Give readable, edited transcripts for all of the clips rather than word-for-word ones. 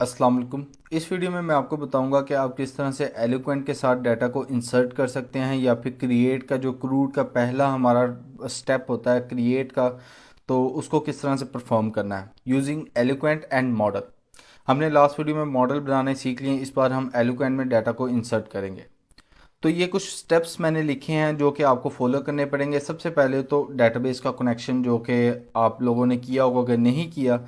अस्सलाम वालेकुम। इस वीडियो में मैं आपको बताऊंगा कि आप किस तरह से एलोक्वेंट के साथ डाटा को इंसर्ट कर सकते हैं या फिर क्रिएट का जो क्रूड का पहला हमारा स्टेप होता है क्रिएट का, तो उसको किस तरह से परफॉर्म करना है यूजिंग एलोक्वेंट एंड मॉडल। हमने लास्ट वीडियो में मॉडल बनाने सीख लिए, इस बार हम एलोक्वेंट में डाटा को इंसर्ट करेंगे। तो ये कुछ स्टेप्स मैंने लिखे हैं जो कि आपको फॉलो करने पड़ेंगे। सबसे पहले तो डेटाबेस का कनेक्शन जो कि आप लोगों ने किया होगा, अगर नहीं किया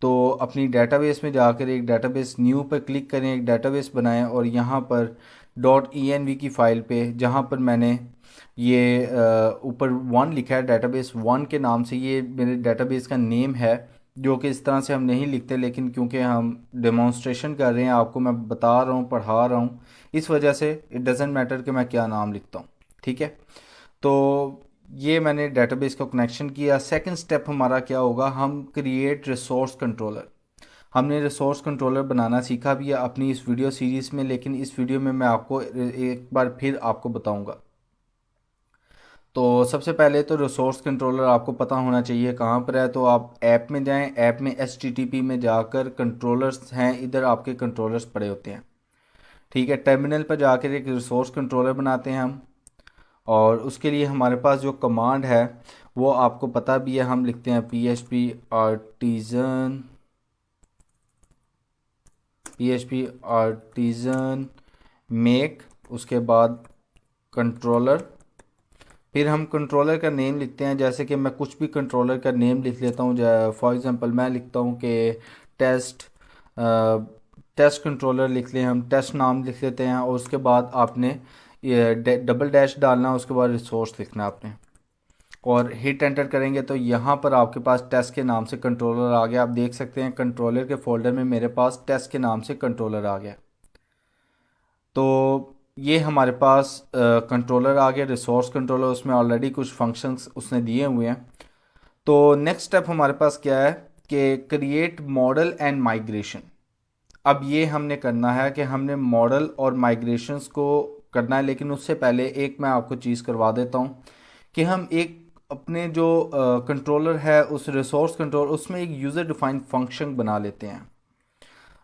तो अपनी डेटाबेस में जाकर एक डेटाबेस न्यू पर क्लिक करें, एक डेटाबेस बनाएं और यहाँ पर .env की फ़ाइल पे जहाँ पर मैंने ये ऊपर वन लिखा है, डेटाबेस वन के नाम से ये मेरे डेटाबेस का नेम है। जो कि इस तरह से हम नहीं लिखते, लेकिन क्योंकि हम डेमोन्स्ट्रेशन कर रहे हैं, आपको मैं बता रहा हूँ, पढ़ा रहा हूँ, इस वजह से इट डजेंट मैटर कि मैं क्या नाम लिखता हूँ। ठीक है, तो ये मैंने डेटाबेस का कनेक्शन किया। सेकंड स्टेप हमारा क्या होगा, हम क्रिएट रिसोर्स कंट्रोलर। हमने रिसोर्स कंट्रोलर बनाना सीखा भी है अपनी इस वीडियो सीरीज़ में, लेकिन इस वीडियो में मैं आपको एक बार फिर आपको बताऊंगा। तो सबसे पहले तो रिसोर्स कंट्रोलर आपको पता होना चाहिए कहाँ पर है। तो आप ऐप में जाएं, ऐप में HTTP में जाकर कंट्रोलर्स हैं, इधर आपके कंट्रोलर्स पड़े होते हैं। ठीक है, टर्मिनल पर जाकर एक रिसोर्स कंट्रोलर बनाते हैं हम। और उसके लिए हमारे पास जो कमांड है वो आपको पता भी है, हम लिखते हैं PHP मेक, उसके बाद कंट्रोलर। फिर हम कंट्रोलर का नेम लिखते हैं, जैसे कि मैं कुछ भी कंट्रोलर का नेम लिख लेता हूँ। फॉर एग्जांपल मैं लिखता हूँ कि टेस्ट टेस्ट कंट्रोलर लिख लें, हम टेस्ट नाम लिख लेते हैं। और उसके बाद आपने ये डबल डैश डालना, उसके बाद रिसोर्स लिखना आपने, और हिट एंटर करेंगे तो यहाँ पर आपके पास टेस्ट के नाम से कंट्रोलर आ गया। आप देख सकते हैं कंट्रोलर के फोल्डर में मेरे पास टेस्ट के नाम से कंट्रोलर आ गया। तो ये हमारे पास कंट्रोलर आ गया, रिसोर्स कंट्रोलर, उसमें ऑलरेडी कुछ फंक्शंस उसने दिए हुए हैं। तो नेक्स्ट स्टेप हमारे पास क्या है कि क्रिएट मॉडल एंड माइग्रेशन। अब ये हमने करना है कि हमने मॉडल और माइग्रेशंस को करना है, लेकिन उससे पहले एक मैं आपको चीज़ करवा देता हूँ कि हम एक अपने जो कंट्रोलर है उस रिसोर्स कंट्रोल उसमें एक यूज़र डिफाइंड फंक्शन बना लेते हैं।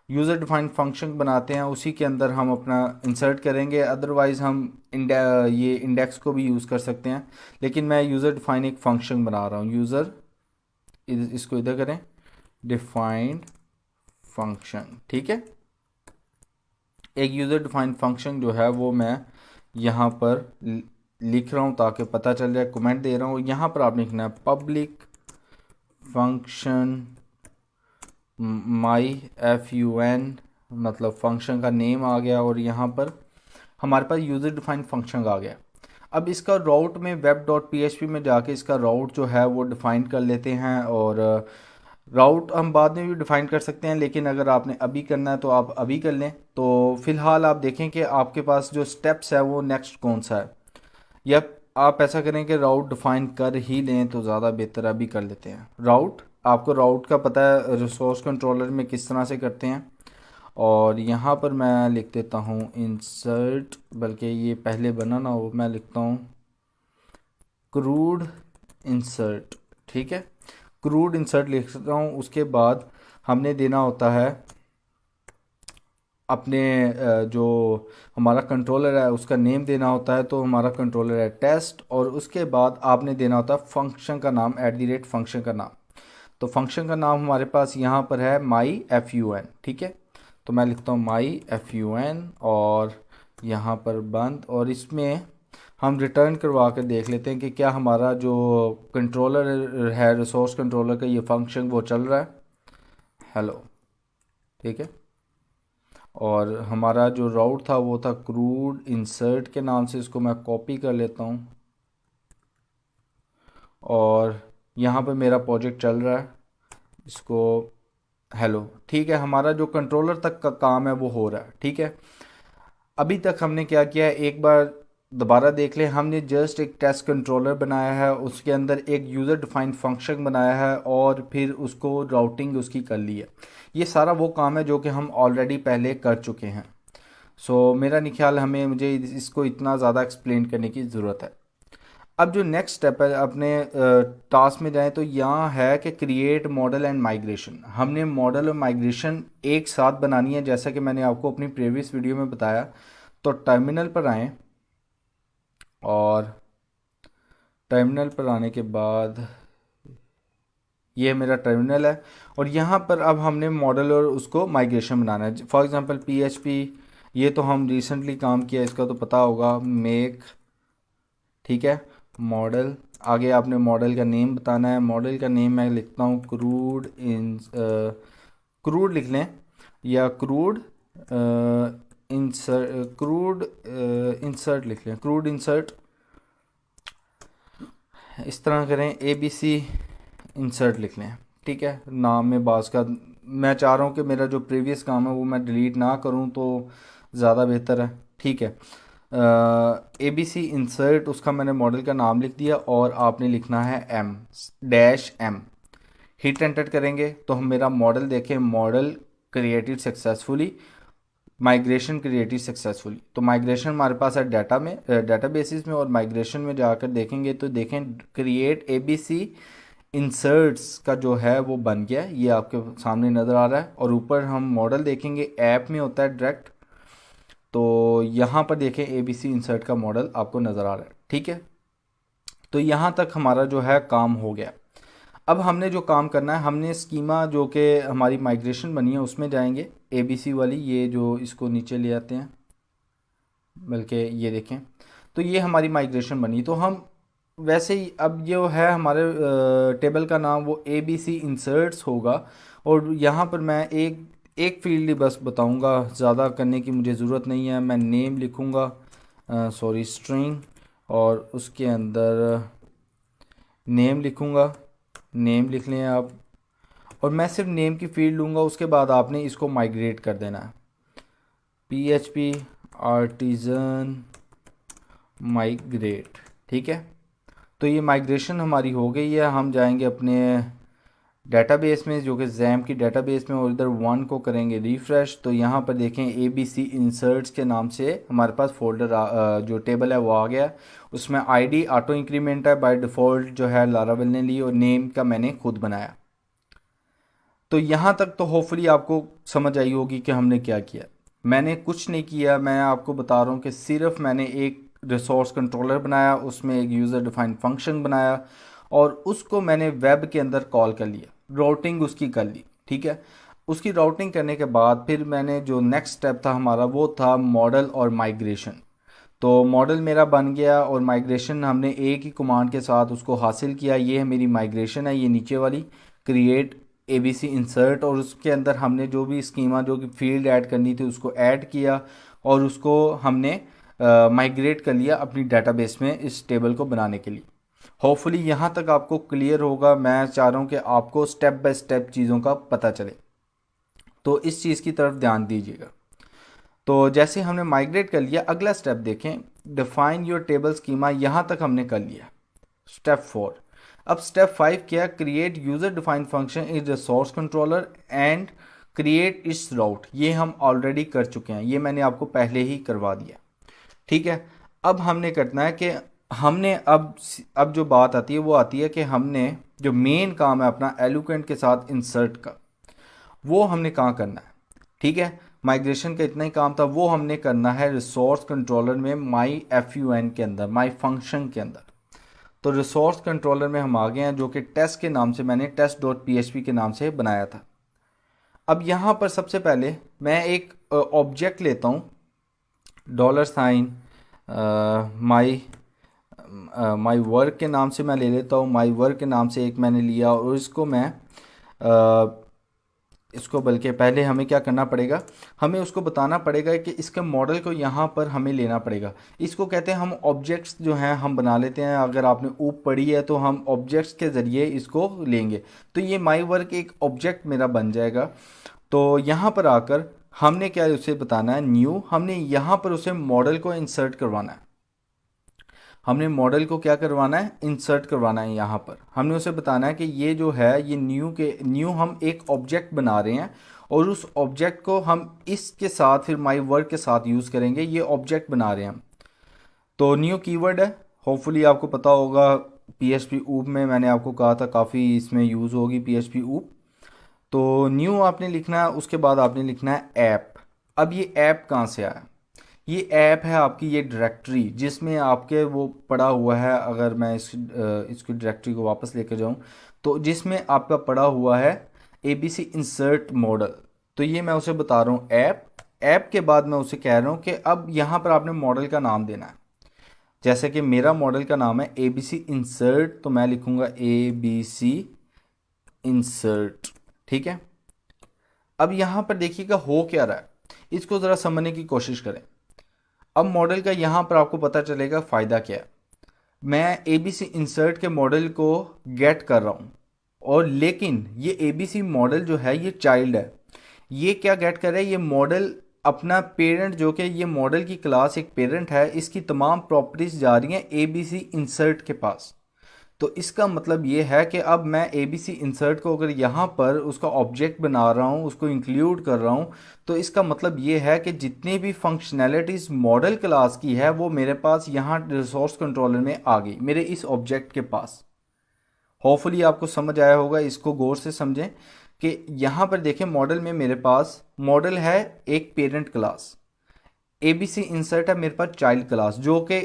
यूज़र डिफाइंड फंक्शन बनाते हैं, उसी के अंदर हम अपना इंसर्ट करेंगे। अदरवाइज़ हम ये इंडेक्स को भी यूज़ कर सकते हैं, लेकिन मैं यूज़र डिफाइन एक फंक्शन बना रहा हूँ। इसको इधर करें, डिफाइंड फंक्शन। ठीक है, एक यूज़र डिफाइंड फंक्शन जो है वो मैं यहाँ पर लिख रहा हूँ ताकि पता चल जाए, कमेंट दे रहा हूँ। यहाँ पर आपने लिखना है पब्लिक फंक्शन माई fun, मतलब फंक्शन का नेम आ गया, और यहाँ पर हमारे पास यूज़र डिफाइंड फंक्शन आ गया। अब इसका राउट में web.php में जाके इसका राउट जो है वो डिफाइन कर लेते हैं। और राउट हम बाद में भी डिफाइन कर सकते हैं, लेकिन अगर आपने अभी करना है तो आप अभी कर लें। तो फिलहाल आप देखें कि आपके पास जो स्टेप्स है वो नेक्स्ट कौन सा है, या आप ऐसा करें कि राउट डिफाइन कर ही लें तो ज़्यादा बेहतर। अभी कर लेते हैं राउट। आपको राउट का पता है रिसोर्स कंट्रोलर में किस तरह से करते हैं। और यहाँ पर मैं लिख देता हूँ इंसर्ट, बल्कि ये पहले बना ना हो, मैं लिखता हूँ क्रूड इंसर्ट। ठीक है, क्रूड इंसर्ट लिख सकता हूँ। उसके बाद हमने देना होता है अपने जो हमारा कंट्रोलर है उसका नेम देना होता है। तो हमारा कंट्रोलर है टेस्ट, और उसके बाद आपने देना होता है फंक्शन का नाम, @फंक्शन का नाम। तो फंक्शन का नाम हमारे पास यहाँ पर है माई fun। ठीक है, तो मैं लिखता हूँ माई fun और यहाँ पर बंद। और इसमें हम रिटर्न करवा कर देख लेते हैं कि क्या हमारा जो कंट्रोलर है रिसोर्स कंट्रोलर का ये फंक्शन वो चल रहा है। हेलो, ठीक है। और हमारा जो राउट था वो था क्रूड इंसर्ट के नाम से, इसको मैं कॉपी कर लेता हूँ। और यहाँ पे मेरा प्रोजेक्ट चल रहा है, इसको हेलो। ठीक है, हमारा जो कंट्रोलर तक का काम है वो हो रहा है। ठीक है, अभी तक हमने क्या किया है, एक बार दोबारा देख लें। हमने जस्ट एक टेस्ट कंट्रोलर बनाया है, उसके अंदर एक यूज़र डिफाइंड फंक्शन बनाया है, और फिर उसको राउटिंग उसकी कर ली है। ये सारा वो काम है जो कि हम ऑलरेडी पहले कर चुके हैं। मेरा नहीं ख्याल मुझे इसको इतना ज़्यादा एक्सप्लेन करने की ज़रूरत है। अब जो नेक्स्ट स्टेप है अपने टास्क में जाएं तो यहाँ है कि क्रिएट मॉडल एंड माइग्रेशन। हमने मॉडल और माइग्रेशन एक साथ बनानी है, जैसा कि मैंने आपको अपनी प्रीवियस वीडियो में बताया। तो टर्मिनल पर आएँ और टर्मिनल पर आने के बाद ये मेरा टर्मिनल है और यहाँ पर अब हमने मॉडल और उसको माइग्रेशन बनाना है। फॉर एग्जांपल पीएचपी, ये तो हम रिसेंटली काम किया, इसका तो पता होगा, मेक, ठीक है, मॉडल। आगे आपने मॉडल का नेम बताना है। मॉडल का नेम मैं लिखता हूँ क्रूड लिख लें, या क्रूड इंसर्ट लिख लें, क्रूड इंसर्ट, इस तरह करें, ABC इंसर्ट लिख लें, ठीक है। नाम में बास का मैं चाह रहा हूँ कि मेरा जो प्रीवियस काम है वो मैं डिलीट ना करूँ तो ज़्यादा बेहतर है, ठीक है। ABC इंसर्ट, उसका मैंने मॉडल का नाम लिख दिया और आपने लिखना है M-M। हिट एंटर करेंगे तो हम मेरा मॉडल देखें, model created successfully, migration created successfully. तो माइग्रेशन हमारे पास है डाटा में, डाटाबेसिस में, और माइग्रेशन में जाकर देखेंगे तो देखें क्रिएट ABC इंसर्ट्स का जो है वो बन गया, ये आपके सामने नज़र आ रहा है। और ऊपर हम मॉडल देखेंगे, ऐप में होता है डायरेक्ट, तो यहाँ पर देखें ABC इंसर्ट का मॉडल आपको नज़र आ रहा है, ठीक है। तो यहाँ तक हमारा जो है काम हो गया। अब हमने जो काम करना है, हमने स्कीमा जो कि हमारी माइग्रेशन बनी है उसमें जाएंगे, ABC वाली, ये जो इसको नीचे ले आते हैं, बल्कि ये देखें, तो ये हमारी माइग्रेशन बनी। तो हम वैसे ही अब जो है हमारे टेबल का नाम वो ABC इंसर्ट्स होगा। और यहाँ पर मैं एक एक फील्ड ही बस बताऊँगा, ज़्यादा करने की मुझे ज़रूरत नहीं है। मैं नेम लिखूँगा, सॉरी स्ट्रिंग, और उसके अंदर नेम लिखूँगा, नेम लिख लें आप, और मैं सिर्फ नेम की फील्ड लूँगा। उसके बाद आपने इसको माइग्रेट कर देना है, PHP आर्टिज़न माइग्रेट, ठीक है। तो ये माइग्रेशन हमारी हो गई है। हम जाएंगे अपने डेटाबेस में जो कि जैम की डेटाबेस में, और इधर 1 को करेंगे रिफ़्रेश। तो यहाँ पर देखें ABC इंसर्ट्स के नाम से हमारे पास फोल्डर जो टेबल है वो आ गया। उसमें ID ऑटो इंक्रीमेंट है, बाय डिफ़ॉल्ट जो है लारावेल ने ली, और नेम का मैंने खुद बनाया। तो यहाँ तक तो होपफुली आपको समझ आई होगी कि हमने क्या किया। मैंने कुछ नहीं किया, मैं आपको बता रहा हूँ कि सिर्फ मैंने एक रिसोर्स कंट्रोलर बनाया, उसमें एक यूज़र डिफाइंड फंक्शन बनाया और उसको मैंने वेब के अंदर कॉल कर लिया, राउटिंग उसकी कर ली, ठीक है। उसकी राउटिंग करने के बाद फिर मैंने जो नेक्स्ट स्टेप था हमारा वो था मॉडल और माइग्रेशन। तो मॉडल मेरा बन गया और माइग्रेशन हमने एक ही कमांड के साथ उसको हासिल किया। ये है मेरी माइग्रेशन है, ये नीचे वाली क्रिएट ABC इंसर्ट, और उसके अंदर हमने जो भी स्कीमा जो कि फील्ड ऐड करनी थी उसको ऐड किया और उसको हमने माइग्रेट कर लिया अपनी डेटाबेस में इस टेबल को बनाने के लिए। होपफुली यहाँ तक आपको क्लियर होगा। मैं चाह रहा हूँ कि आपको स्टेप बाय स्टेप चीज़ों का पता चले, तो इस चीज़ की तरफ ध्यान दीजिएगा। तो जैसे हमने माइग्रेट कर लिया, अगला स्टेप देखें, डिफाइन योर टेबल स्कीमा, यहाँ तक हमने कर लिया, स्टेप 4। अब स्टेप 5 क्या, create user defined function is resource controller and create its route. ये हम ऑलरेडी कर चुके हैं, ये मैंने आपको पहले ही करवा दिया, ठीक है। अब हमने करना है कि हमने अब जो बात आती है वो आती है कि हमने जो मेन काम है अपना एलोक्वेंट के साथ इंसर्ट का, वो हमने कहाँ करना है, ठीक है। माइग्रेशन का इतना ही काम था, वो हमने करना है रिसोर्स कंट्रोलर में, माई FUN के अंदर, माई फंक्शन के अंदर। तो रिसोर्स कंट्रोलर में हम आ गए हैं, जो कि टेस्ट के नाम से मैंने test.php के नाम से बनाया था। अब यहाँ पर सबसे पहले मैं एक ऑब्जेक्ट लेता हूँ, $, माई माई वर्क के नाम से मैं ले लेता हूँ। माई वर्क के नाम से एक मैंने लिया और इसको मैं इसको बल्कि पहले हमें क्या करना पड़ेगा, हमें उसको बताना पड़ेगा कि इसके मॉडल को यहाँ पर हमें लेना पड़ेगा। इसको कहते हैं हम ऑब्जेक्ट्स जो हैं हम बना लेते हैं। अगर आपने ऊप पढ़ी है तो हम ऑब्जेक्ट्स के ज़रिए इसको लेंगे। तो ये माई वर्क एक ऑब्जेक्ट मेरा बन जाएगा। तो यहाँ पर आकर हमने क्या उसे बताना है, न्यू, हमने यहाँ पर उसे मॉडल को इंसर्ट करवाना है। हमने मॉडल को क्या करवाना है, इंसर्ट करवाना है। यहाँ पर हमने उसे बताना है कि ये जो है ये न्यू हम एक ऑब्जेक्ट बना रहे हैं और उस ऑब्जेक्ट को हम इसके साथ फिर माई वर्क के साथ यूज़ करेंगे। ये ऑब्जेक्ट बना रहे हैं हम, तो न्यू कीवर्ड है। होपफुली आपको पता होगा PHP ऊप में मैंने आपको कहा था काफ़ी इसमें यूज़ होगी PHP ऊप। तो न्यू आपने लिखना है, उसके बाद आपने लिखना है ऐप। अब ये ऐप कहाँ से आया? ये ऐप है आपकी ये डायरेक्टरी जिसमें आपके वो पड़ा हुआ है। अगर मैं इसकी डायरेक्टरी को वापस लेकर जाऊं तो जिसमें आपका पड़ा हुआ है ABC इंसर्ट मॉडल। तो ये मैं उसे बता रहा हूँ ऐप। ऐप के बाद मैं उसे कह रहा हूँ कि अब यहाँ पर आपने मॉडल का नाम देना है। जैसे कि मेरा मॉडल का नाम है ABC इंसर्ट, तो मैं लिखूंगा ABC इंसर्ट। ठीक है। अब यहाँ पर देखिएगा हो क्या रहा है, इसको ज़रा समझने की कोशिश करें। अब मॉडल का यहाँ पर आपको पता चलेगा फ़ायदा क्या है। मैं ABC इंसर्ट के मॉडल को गेट कर रहा हूँ, और लेकिन ये ABC मॉडल जो है ये चाइल्ड है। ये क्या गेट कर रहा है, ये मॉडल अपना पेरेंट, जो कि ये मॉडल की क्लास एक पेरेंट है, इसकी तमाम प्रॉपर्टीज जा रही हैं ABC इंसर्ट के पास। तो इसका मतलब ये है कि अब मैं ABC इंसर्ट को अगर यहाँ पर उसका ऑब्जेक्ट बना रहा हूँ, उसको इंक्लूड कर रहा हूँ, तो इसका मतलब ये है कि जितनी भी फंक्शनैलिटीज़ मॉडल क्लास की है वो मेरे पास यहाँ रिसोर्स कंट्रोलर में आ गई, मेरे इस ऑब्जेक्ट के पास। होपफुली आपको समझ आया होगा, इसको गौर से समझें कि यहाँ पर देखें मॉडल में मेरे पास मॉडल है एक पेरेंट क्लास, ABC इंसर्ट है मेरे पास चाइल्ड क्लास, जो कि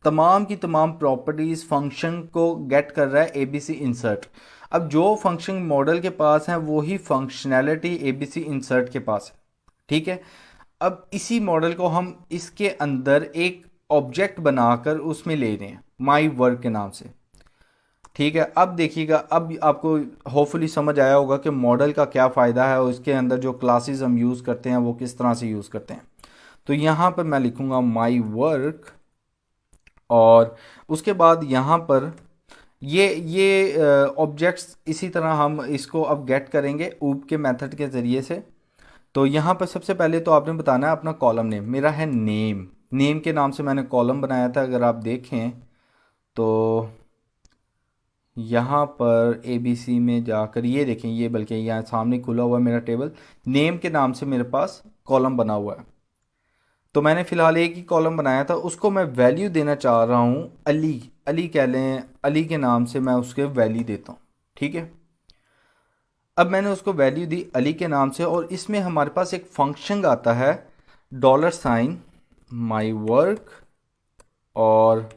तमाम की तमाम प्रॉपर्टीज फंक्शन को गेट कर रहा है ABC इंसर्ट। अब जो फंक्शन मॉडल के पास है वही फंक्शनैलिटी ABC इंसर्ट के पास है। ठीक है। अब इसी मॉडल को हम इसके अंदर एक ऑब्जेक्ट बनाकर उसमें ले रहे हैं माई वर्क के नाम से। ठीक है। अब देखिएगा, अब आपको होपफुली समझ आया होगा कि मॉडल का क्या फ़ायदा है और इसके अंदर जो क्लासेस हम यूज़ करते हैं वो किस तरह से यूज़ करते हैं। तो यहाँ पर मैं लिखूँगा माई वर्क, और उसके बाद यहाँ पर ये ऑब्जेक्ट्स इसी तरह हम इसको अब गेट करेंगे ऊप के मेथड के ज़रिए से। तो यहाँ पर सबसे पहले तो आपने बताना है अपना कॉलम नेम। मेरा है नेम, नेम के नाम से मैंने कॉलम बनाया था। अगर आप देखें तो यहाँ पर ABC में जाकर ये देखें, ये बल्कि यहाँ सामने खुला हुआ है मेरा टेबल, नेम के नाम से मेरे पास कॉलम बना हुआ है। तो मैंने फ़िलहाल एक ही कॉलम बनाया था, उसको मैं वैल्यू देना चाह रहा हूँ अली, अली कह लें, अली के नाम से मैं उसके वैल्यू देता हूँ। ठीक है। अब मैंने उसको वैल्यू दी अली के नाम से, और इसमें हमारे पास एक फंक्शन आता है $, माई वर्क, और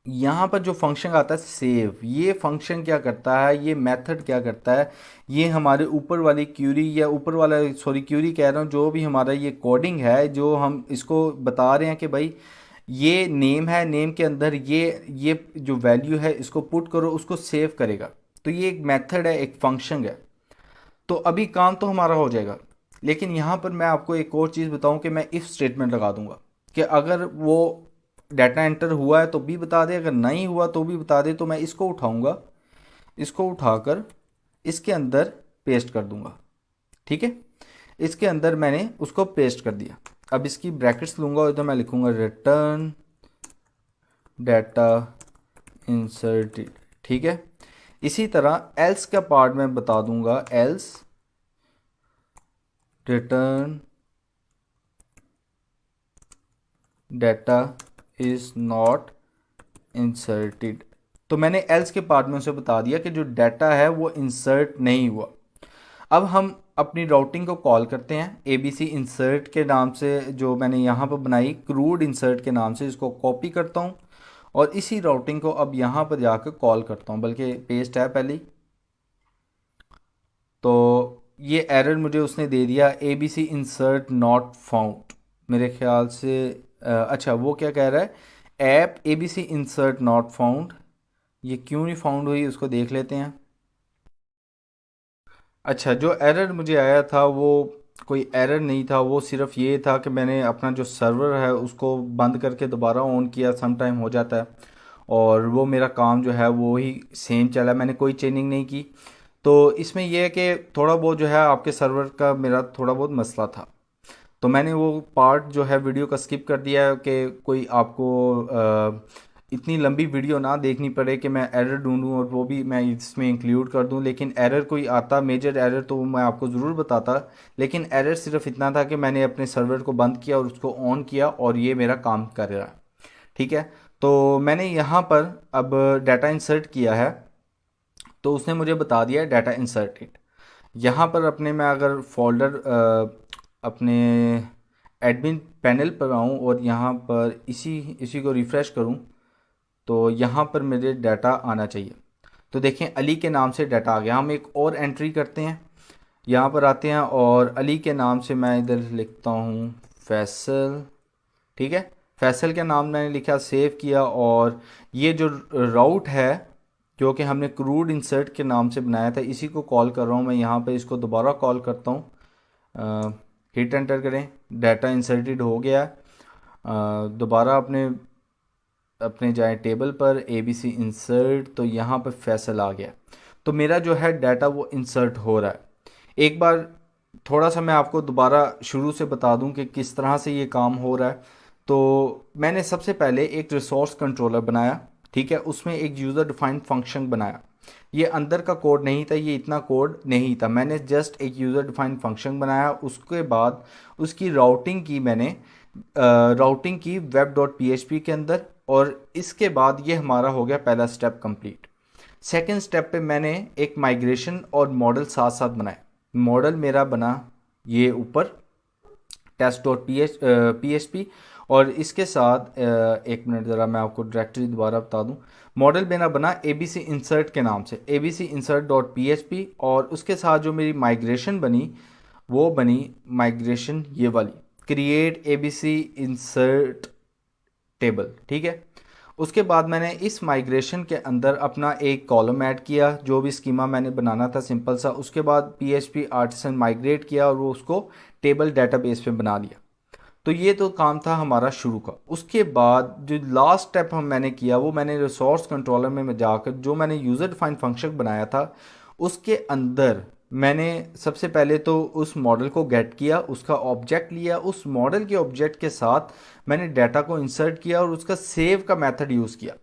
यहाँ पर जो फंक्शन आता है सेव। ये फंक्शन क्या करता है, ये मेथड क्या करता है, ये हमारे ऊपर वाली क्यूरी, या ऊपर वाला सॉरी क्यूरी कह रहा हूँ, जो भी हमारा ये कोडिंग है, जो हम इसको बता रहे हैं कि भाई ये नेम है, नेम के अंदर ये जो वैल्यू है इसको पुट करो, उसको सेव करेगा। तो ये एक मेथड है, एक फंक्शन है। तो अभी काम तो हमारा हो जाएगा, लेकिन यहाँ पर मैं आपको एक और चीज़ बताऊँ कि मैं इफ़ स्टेटमेंट लगा दूंगा कि अगर वो डाटा एंटर हुआ है तो भी बता दे, अगर नहीं हुआ तो भी बता दे। तो मैं इसको उठाऊंगा, इसको उठाकर इसके अंदर पेस्ट कर दूंगा। ठीक है। इसके अंदर मैंने उसको पेस्ट कर दिया। अब इसकी ब्रैकेट्स लूंगा और इधर मैं लिखूंगा रिटर्न डाटा इंसर्टेड। ठीक है। इसी तरह एल्स का पार्ट मैं बता दूंगा, else return data is not inserted. तो मैंने एल्स के पार्ट में उसे बता दिया कि जो डाटा है वो इंसर्ट नहीं हुआ। अब हम अपनी राउटिंग को कॉल करते हैं ABC इंसर्ट के नाम से, जो मैंने यहाँ पर बनाई क्रूड इंसर्ट के नाम से, इसको कॉपी करता हूँ और इसी राउटिंग को अब यहाँ पर जाकर कॉल करता हूँ, बल्कि पेस्ट है पहले। तो ये एरर मुझे उसने दे दिया, ABC इंसर्ट नॉट फाउंड। मेरे ख्याल से अच्छा वो क्या कह रहा है, app ABC insert not found. ये क्यों नहीं फाउंड हुई उसको देख लेते हैं। अच्छा, जो एरर मुझे आया था वो कोई एरर नहीं था, वो सिर्फ ये था कि मैंने अपना जो सर्वर है उसको बंद करके दोबारा ऑन किया, सम टाइम हो जाता है, और वो मेरा काम जो है वो ही सेम चला, मैंने कोई चेंजिंग नहीं की। तो इसमें यह है कि थोड़ा बहुत जो है आपके सर्वर का मेरा थोड़ा बहुत मसला था, तो मैंने वो पार्ट जो है वीडियो का स्किप कर दिया है कि कोई आपको इतनी लंबी वीडियो ना देखनी पड़े कि मैं एरर ढूंढूं और वो भी मैं इसमें इंक्लूड कर दूं। लेकिन एरर कोई आता मेजर एरर तो मैं आपको ज़रूर बताता, लेकिन एरर सिर्फ इतना था कि मैंने अपने सर्वर को बंद किया और उसको ऑन किया और ये मेरा काम कर रहा है। ठीक है। तो मैंने यहाँ पर अब डाटा इंसर्ट किया है, तो उसने मुझे बता दिया डाटा इंसर्टेड। यहाँ पर अपने मैं अगर फोल्डर अपने एडमिन पैनल पर आऊँ और यहाँ पर इसी इसी को रिफ़्रेश करूँ, तो यहाँ पर मेरे डाटा आना चाहिए। तो देखें अली के नाम से डाटा आ गया। हम एक और एंट्री करते हैं, यहाँ पर आते हैं और अली के नाम से मैं इधर लिखता हूँ फैसल। ठीक है, फैसल का नाम मैंने लिखा, सेव किया, और ये जो राउट है जो कि हमने क्रूड इंसर्ट के नाम से बनाया था, इसी को कॉल कर रहा हूँ मैं। यहाँ पे इसको दोबारा कॉल करता हूँ, हिट एंटर करें, डाटा इंसर्टेड हो गया। दोबारा अपने अपने जाएं टेबल पर, ABC इंसर्ट, तो यहाँ पर फैसल आ गया। तो मेरा जो है डाटा वो इंसर्ट हो रहा है। एक बार थोड़ा सा मैं आपको दोबारा शुरू से बता दूं कि किस तरह से ये काम हो रहा है। तो मैंने सबसे पहले एक रिसोर्स कंट्रोलर बनाया, ठीक है, उसमें एक यूज़र डिफाइंड फंक्शन बनाया। ये अंदर का कोड नहीं था, ये इतना कोड नहीं था, मैंने जस्ट एक यूज़र डिफाइंड फंक्शन बनाया। उसके बाद उसकी राउटिंग की मैंने, राउटिंग की web.php के अंदर, और इसके बाद ये हमारा हो गया पहला स्टेप कंप्लीट। सेकेंड स्टेप पे मैंने एक माइग्रेशन और मॉडल साथ साथ बनाए। मॉडल मेरा बना ये ऊपर test.php, और इसके साथ एक मिनट ज़रा मैं आपको डायरेक्टरी दोबारा बता दूं। मॉडल मेरा बना ABC इंसर्ट के नाम से, ABC इंसर्ट डॉट PHP, और उसके साथ जो मेरी माइग्रेशन बनी वो बनी माइग्रेशन ये वाली, क्रिएट ABC इंसर्ट टेबल। ठीक है, उसके बाद मैंने इस माइग्रेशन के अंदर अपना एक कॉलम ऐड किया, जो भी स्कीमा मैंने बनाना था सिंपल सा। उसके बाद PHP आर्टिसन माइग्रेट किया और वो उसको टेबल डेटाबेस पे बना लिया। तो ये तो काम था हमारा शुरू का। उसके बाद जो लास्ट स्टेप मैंने किया वो मैंने रिसोर्स कंट्रोलर में जाकर जो मैंने यूज़र डिफाइंड फंक्शन बनाया था उसके अंदर मैंने सबसे पहले तो उस मॉडल को गेट किया, उसका ऑब्जेक्ट लिया, उस मॉडल के ऑब्जेक्ट के साथ मैंने डाटा को इंसर्ट किया और उसका सेव का मेथड यूज़ किया।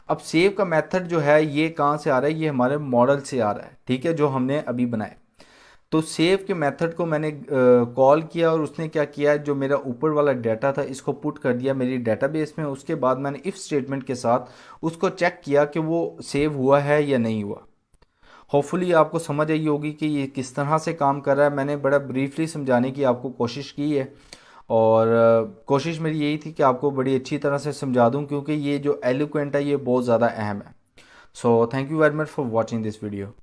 अब सेव का मेथड जो है ये कहाँ से आ रहा है, ये हमारे मॉडल से आ रहा है, ठीक है, जो हमने अभी बनाए। तो सेव के मेथड को मैंने कॉल किया और उसने क्या किया, जो मेरा ऊपर वाला डाटा था इसको पुट कर दिया मेरी डेटाबेस में। उसके बाद मैंने इफ़ स्टेटमेंट के साथ उसको चेक किया कि वो सेव हुआ है या नहीं हुआ। होपफुली आपको समझ आई होगी कि ये किस तरह से काम कर रहा है। मैंने बड़ा ब्रीफली समझाने की आपको कोशिश की है, और कोशिश मेरी यही थी कि आपको बड़ी अच्छी तरह से समझा दूं, क्योंकि ये जो एलोक्वेंट है ये बहुत ज़्यादा अहम है। So thank you very much for watching this video.